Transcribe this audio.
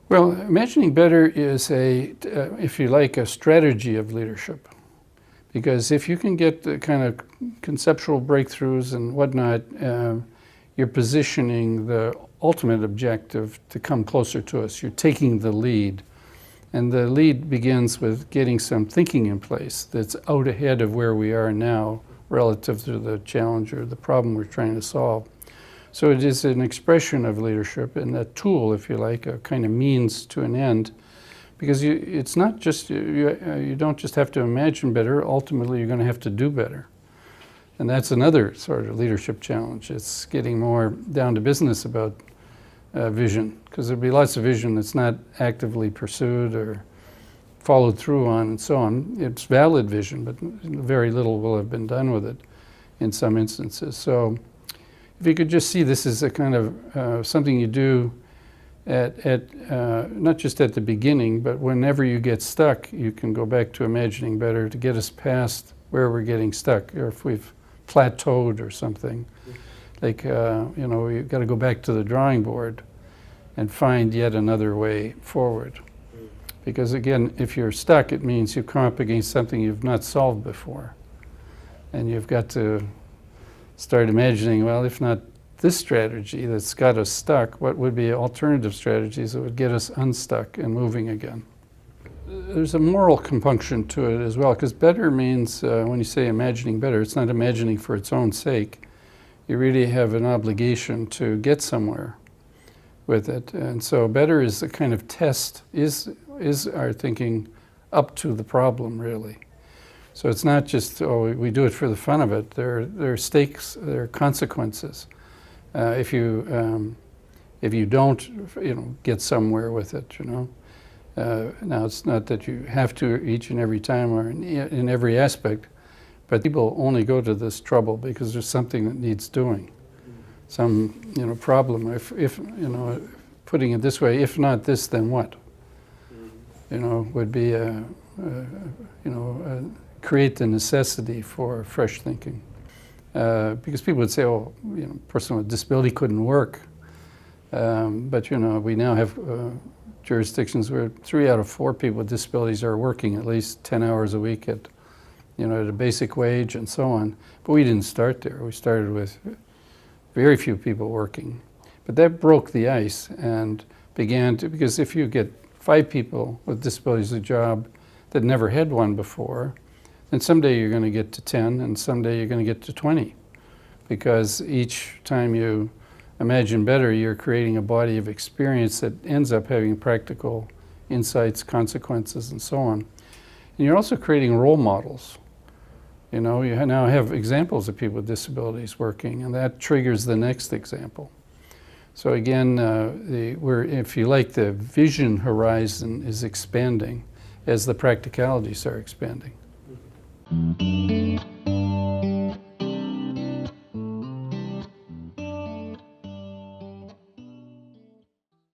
Well, imagining better is if you like, a strategy of leadership. Because if you can get the kind of conceptual breakthroughs and whatnot, you're positioning the ultimate objective to come closer to us. You're taking the lead. And the lead begins with getting some thinking in place that's out ahead of where we are now relative to the challenge or the problem we're trying to solve. So it is an expression of leadership and a tool, if you like, a kind of means to an end. Because it's not just, you don't just have to imagine better, ultimately you're going to have to do better. And that's another sort of leadership challenge. It's getting more down to business about vision, because there'll be lots of vision that's not actively pursued or followed through on and so on. It's valid vision, but very little will have been done with it in some instances. So if you could just see this as a kind of something you do not just at the beginning, but whenever you get stuck, you can go back to imagining better to get us past where we're getting stuck, or if we've plateaued or something. Like, you've got to go back to the drawing board and find yet another way forward. Because again, if you're stuck, it means you've come up against something you've not solved before. And you've got to start imagining, well, if not this strategy that's got us stuck, what would be alternative strategies that would get us unstuck and moving again? There's a moral compunction to it as well, because better means, when you say imagining better, it's not imagining for its own sake. You really have an obligation to get somewhere with it. And so better is a kind of test, is our thinking up to the problem, really. So it's not just, oh, we do it for the fun of it. There are stakes, there are consequences. If you don't, get somewhere with it, Now, it's not that you have to each and every time or in every aspect, but people only go to this trouble because there's something that needs doing. Some, problem. If putting it this way, if not this, then what? Would be create the necessity for fresh thinking. Because people would say, oh, a person with disability couldn't work. But, we now have jurisdictions where 3 out of 4 people with disabilities are working at least 10 hours a week at a basic wage and so on. But we didn't start there. We started with very few people working. But that broke the ice and began to, because if you get 5 people with disabilities a job that never had one before, then someday you're going to get to 10 and someday you're going to get to 20. Because each time you imagine better, you're creating a body of experience that ends up having practical insights, consequences, and so on. And you're also creating role models. You now have examples of people with disabilities working, and that triggers the next example. So again, if you like, the vision horizon is expanding as the practicalities are expanding.